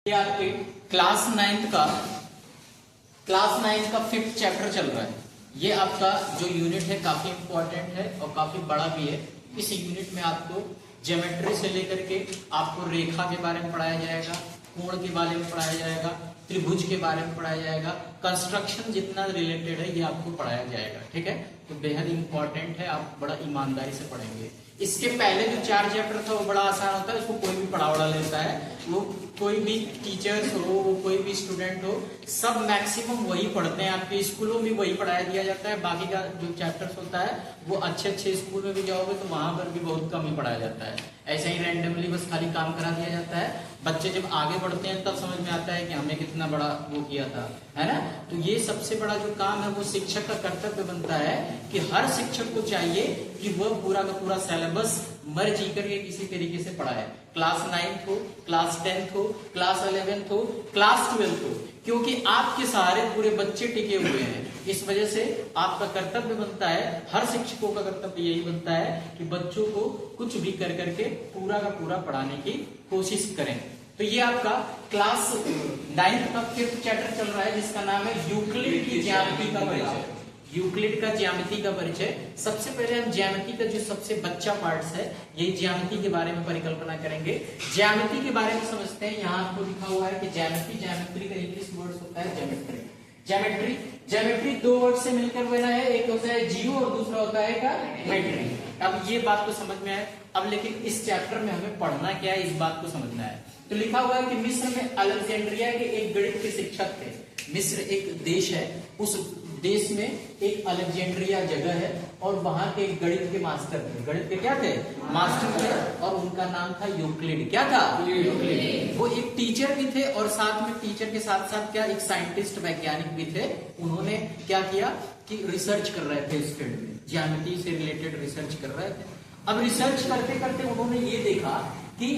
ये आपके class ninth का 5th चैप्टर चल रहा है। ये आपका जो यूनिट है काफी इंपॉर्टेंट है और काफी बड़ा भी है। इस यूनिट में आपको ज्योमेट्री से लेकर के आपको रेखा के बारे में पढ़ाया जाएगा, कोण के बारे में पढ़ाया जाएगा, त्रिभुज के बारे में पढ़ाया जाएगा, कंस्ट्रक्शन जितना रिलेटेड है ये आपको पढ़ाया जाएगा। ठीक है, तो बेहद इंपॉर्टेंट है, आप बड़ा ईमानदारी से पढ़ेंगे। इसके पहले जो 4 चैप्टर था वो बड़ा आसान होता है, उसको कोई भी पढ़ा लेता है। वो कोई भी टीचर्स हो, वो कोई भी स्टूडेंट हो, सब मैक्सिमम वही पढ़ते हैं। आपके स्कूलों में वही पढ़ाया दिया जाता है। बाकी का जो चैप्टर्स होता है वो अच्छे स्कूल में भी जाओगे तो वहां पर भी बहुत कम ही पढ़ाया जाता है। ऐसा ही रैंडमली बस खाली काम करा दिया जाता है। बच्चे जब आगे बढ़ते हैं तब समझ में आता है कि हमने कितना बड़ा वो किया था, है ना। तो ये सबसे बड़ा जो काम है वो शिक्षक का कर्तव्य बनता है कि हर शिक्षक को चाहिए कि वह पूरा का पूरा सिलेबस मर्जी करके किसी तरीके से पढ़ाए। क्लास 9th हो, क्लास 10th हो, क्लास 11th हो, क्लास 12th हो, क्योंकि आपके सहारे पूरे बच्चे टिके हुए हैं। इस वजह से आपका कर्तव्य बनता है, हर शिक्षकों का कर्तव्य यही बनता है कि बच्चों को कुछ भी कर करके पूरा का पूरा पढ़ाने की कोशिश करें। तो ये आपका क्लास 9th का 5th चैप्टर चल रहा है जिसका नाम है यूक्लिड की ज्यामिति का परिचय। यूक्लिड का ज्यामिति का परिचय। सबसे पहले हम ज्यामिति का जो सबसे बच्चा पार्ट्स है यही ज्यामिति के बारे में परिकल्पना करेंगे। ज्यामिति के बारे में समझते हैं। यहाँ आपको लिखा हुआ है कि ज्यामिति का इंग्लिश वर्ड होता है ज्योमेट्री। ज्योमेट्री 2 वर्ड से मिलकर बना है, एक होता है जियो और दूसरा होता है मेट्री। अब ये बात तो समझ में आए। अब लेकिन इस चैप्टर में हमें पढ़ना क्या है, इस बात को समझना है। तो लिखा हुआ है कि मिस्र में अलेक्जेंड्रिया के एक गणित के शिक्षक थे। मिस्र एक देश है, उस देश में एक अलेक्जेंड्रिया जगह है और वहां के गणित के मास्टर थे। गणित के क्या थे? मास्टर थे। और उनका नाम था यूक्लिड। क्या था? यूक्लिड। वो एक टीचर भी थे और साथ में टीचर के साथ साथ क्या एक साइंटिस्ट वैज्ञानिक भी थे। उन्होंने क्या किया कि रिसर्च कर रहे थे इस फील्ड में, ज्यामिति से रिलेटेड रिसर्च कर रहे थे। अब रिसर्च करते करते उन्होंने ये देखा कि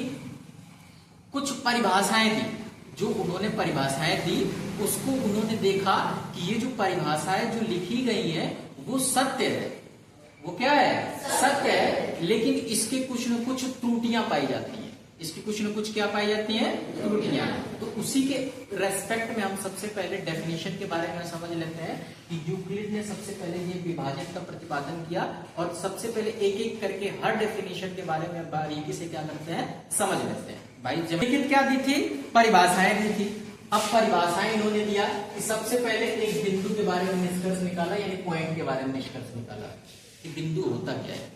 कुछ परिभाषाएं दी। जो उन्होंने परिभाषाएं दी उसको उन्होंने देखा कि ये जो परिभाषाएं जो लिखी गई है वो सत्य है। वो क्या है? सत्य है, लेकिन इसके कुछ न कुछ त्रुटियां पाई जाती हैं। इसकी कुछ न कुछ क्या पाई जाती हैं? त्रुटियां। तो उसी के रेस्पेक्ट में हम सबसे पहले डेफिनेशन के बारे में समझ लेते हैं कि यूक्लिड ने सबसे पहले ये विभाजन का प्रतिपादन किया और सबसे पहले एक एक करके हर डेफिनेशन के बारे में बारीकी से क्या करते हैं, समझ लेते हैं। भाई लेकिन क्या दी थी? परिभाषाएं दी थी। अब परिभाषाएं इन्होंने दिया कि सबसे पहले एक बिंदु के बारे में निष्कर्ष निकाला, यानी पॉइंट के बारे में निष्कर्ष निकाला कि बिंदु होता क्या है।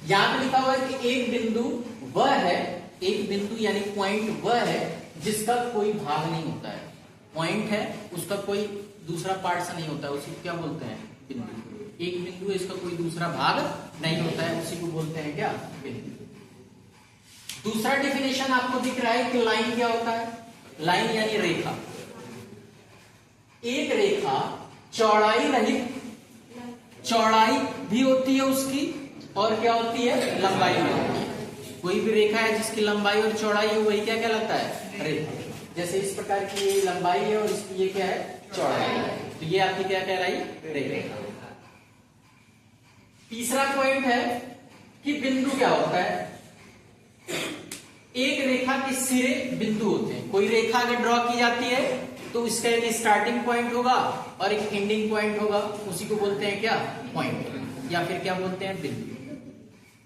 यहां पे लिखा हुआ है कि एक बिंदु वह है, एक बिंदु यानी पॉइंट वह है जिसका कोई भाग नहीं होता है। पॉइंट है, उसका कोई दूसरा पार्ट से नहीं होता है, उसी को क्या बोलते हैं? बिंदु। एक बिंदु है, इसका कोई दूसरा भाग नहीं होता है, उसी को बोलते हैं क्या? बिंदु। दूसरा डेफिनेशन आपको दिख रहा है कि लाइन क्या होता है? लाइन यानी रेखा। एक रेखा चौड़ाई रहित, चौड़ाई भी होती है उसकी और क्या होती है? लंबाई भी होती है। कोई भी रेखा है जिसकी लंबाई और चौड़ाई है वही क्या कहलाता है? रेखा। जैसे इस प्रकार की ये लंबाई है और इसकी ये क्या है? चौड़ाई है। तो ये आपकी क्या कहलाई? रेखा। तीसरा पॉइंट है कि बिंदु क्या होता है? एक रेखा के सिरे बिंदु होते हैं। कोई रेखा अगर ड्रॉ की जाती है तो इसका एक स्टार्टिंग पॉइंट होगा और एक एंडिंग पॉइंट होगा, उसी को बोलते हैं क्या? पॉइंट, या फिर क्या बोलते हैं? बिंदु।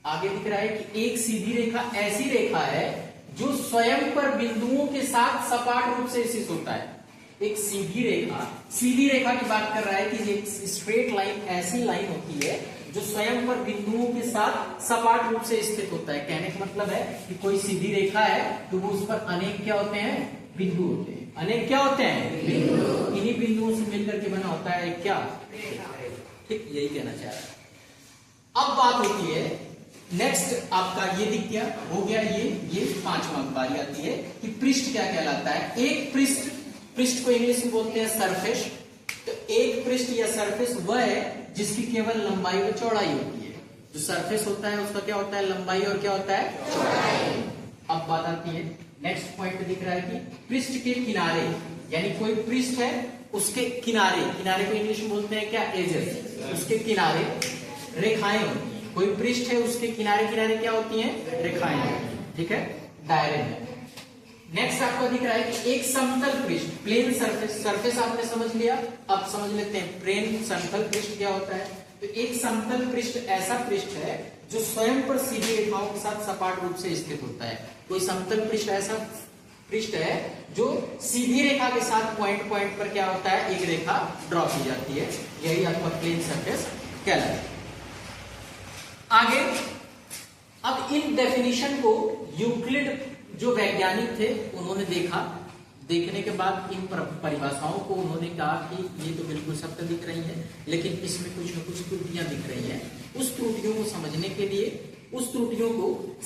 आगे दिख रहा है कि एक सीधी रेखा ऐसी रेखा है जो स्वयं पर बिंदुओं के साथ सपाट रूप से स्थित होता है। एक सीधी रेखा की बात कर रहा है कि एक स्ट्रेट लाइन ऐसी लाइन होती है जो स्वयं पर बिंदुओं के साथ सपाट रूप से स्थित होता है। कहने का मतलब है कि कोई सीधी रेखा है तो वो उस पर अनेक क्या होते हैं? बिंदु होते हैं। अनेक क्या होते हैं? बिंदु। इन्हीं बिंदुओं से मिलकर के बना होता है क्या? ठीक, यही कहना चाह रहा है। अब बात होती है नेक्स्ट, आपका ये दिख गया, हो गया ये 5वां बारी आती है कि पृष्ठ क्या कहलाता है। एक पृष्ठ को इंग्लिश में बोलते हैं सरफेस। तो एक पृष्ठ या सरफेस वह है जिसकी केवल लंबाई और चौड़ाई होती है। जो सरफेस होता है उसका क्या होता है? लंबाई और क्या होता है? चौड़ाई। अब बात आती है नेक्स्ट पॉइंट पे दिख रहा है कि पृष्ठ के किनारे, यानी कोई पृष्ठ है उसके किनारे को इंग्लिश में बोलते हैं क्या? एजेस। उसके किनारे रेखाएं होती है। कोई पृष्ठ है उसके किनारे क्या होती हैं? रेखाएं। ठीक है, दायरे में। नेक्स्ट आपको दिख रहा है कि एक समतल पृष्ठ, प्लेन सरफेस, सरफेस आपने समझ लिया, अब समझ लेते हैं प्लेन समतल पृष्ठ क्या होता है। तो एक समतल पृष्ठ ऐसा पृष्ठ है जो स्वयं पर सीधी रेखाओं के साथ सपाट रूप से स्थित होता है। कोई समतल पृष्ठ ऐसा पृष्ठ है जो सीधी रेखा के साथ पॉइंट पॉइंट पर क्या होता है, एक रेखा ड्रॉ की जाती है, यही आपका प्लेन सरफेस कहलाता है। आगे अब इन डेफिनेशन को यूक्लिड जो वैज्ञानिक थे उन्होंने देखा, देखने के बाद इन परिभाषाओं को उन्होंने कहा कि ये तो बिल्कुल सत्य दिख रही है, लेकिन इसमें कुछ न कुछ त्रुटियां दिख रही हैं। उस त्रुटियों को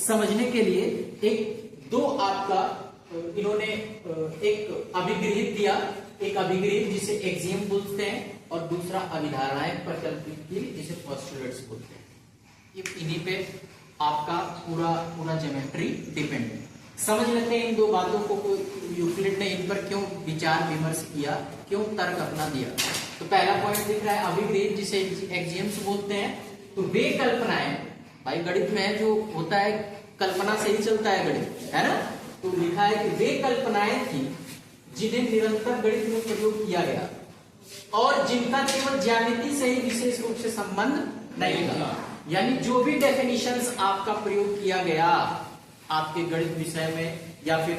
समझने के लिए एक दो आपका इन्होंने एक अभिगृहित दिया, एक अभिगृहित जिसे एक्सियम बोलते हैं और दूसरा अभिधारणाएं प्रकल्पित की जिसे पोस्टुलेट्स बोलते हैं। इन्हीं पे आपका पूरा ज्योमेट्री डिपेंड है। समझ लेते हैं इन दो बातों को यूक्लिड ने इन पर क्यों विचार विमर्श किया, क्यों तर्क अपना दिया। तो पहला पॉइंट दिख रहा है अभिगृहित जिसे एक्सियम्स बोलते हैं। तो वे कल्पनाएं, भाई गणित में जो होता है कल्पना से ही चलता है गणित, है ना। तो लिखा है कि वे कल्पनाएं थी जिन्हें निरंतर गणित में प्रयोग किया गया और जिनका केवल ज्यामिति से ही विशेष रूप से संबंध नहीं था। यानी जो भी डेफिनेशंस आपका प्रयोग किया गया आपके गणित विषय में या फिर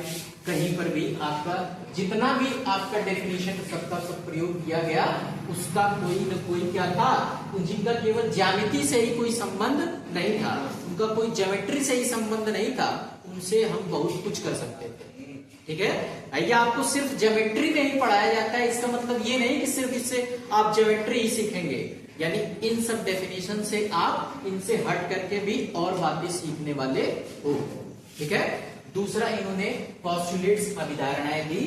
कहीं पर भी आपका जितना भी आपका डेफिनेशन सबका सब प्रयोग किया गया, उसका कोई न कोई क्या था, जिनका केवल ज्यामिति से ही कोई संबंध नहीं था, उनका कोई ज्योमेट्री से ही संबंध नहीं था, उनसे हम बहुत कुछ कर सकते थे। ठीक है, आइए आपको सिर्फ ज्योमेट्री में ही पढ़ाया जाता है, इसका मतलब ये नहीं कि सिर्फ इससे आप ज्योमेट्री ही सीखेंगे। यानी इन सब डेफिनेशन से आप इनसे हट करके भी और बातें सीखने वाले हो। ठीक है, दूसरा इन्होंने पोस्टुलेट्स अभिधारणाएं दी।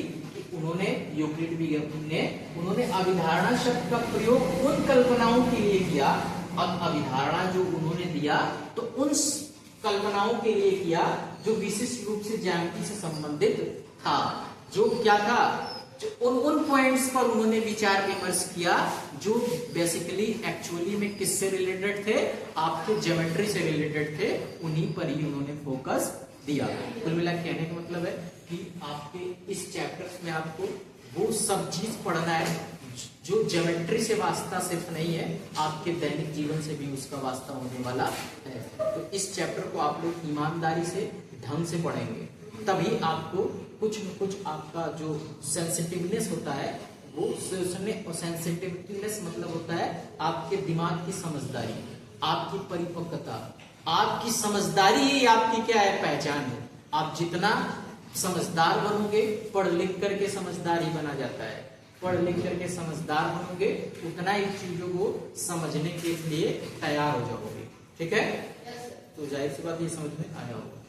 उन्होंने यूक्लिड ने उन्होंने अभिधारणा शब्द का प्रयोग उन कल्पनाओं के लिए किया। अब अभिधारणा जो उन्होंने दिया तो उन कल्पनाओं के लिए किया जो विशिष्ट रूप से ज्यामिति से संबंधित था। जो क्या था, जो उन पॉइंट्स पर उन्होंने विचार विमर्श किया जो बेसिकली एक्चुअली में किससे रिलेटेड थे, आपके ज्योमेट्री से रिलेटेड थे, उन्हीं पर ही उन्होंने फोकस दिया। कुल मिला कहने का मतलब है कि आपके इस चैप्टर में आपको वो सब चीज पढ़ना है जो ज्योमेट्री से वास्ता सिर्फ नहीं है, आपके दैनिक जीवन से भी उसका वास्ता होने वाला है। तो इस चैप्टर को आप लोग ईमानदारी से ढंग से पढ़ेंगे, तभी आपको कुछ न कुछ आपका जो सेंसिटिवनेस होता है वो सेंसिटिवनेस मतलब होता है आपके दिमाग की समझदारी, आपकी परिपक्वता, आपकी समझदारी ही आपकी क्या है, पहचान है। आप जितना समझदार बनोगे, पढ़ लिख करके समझदार ही बना जाता है, पढ़ लिख करके समझदार बनोगे उतना ही चीजों को समझने के लिए तैयार हो जाओगे। ठीक है, तो जाहिर सी बात ये समझ में आया होगा।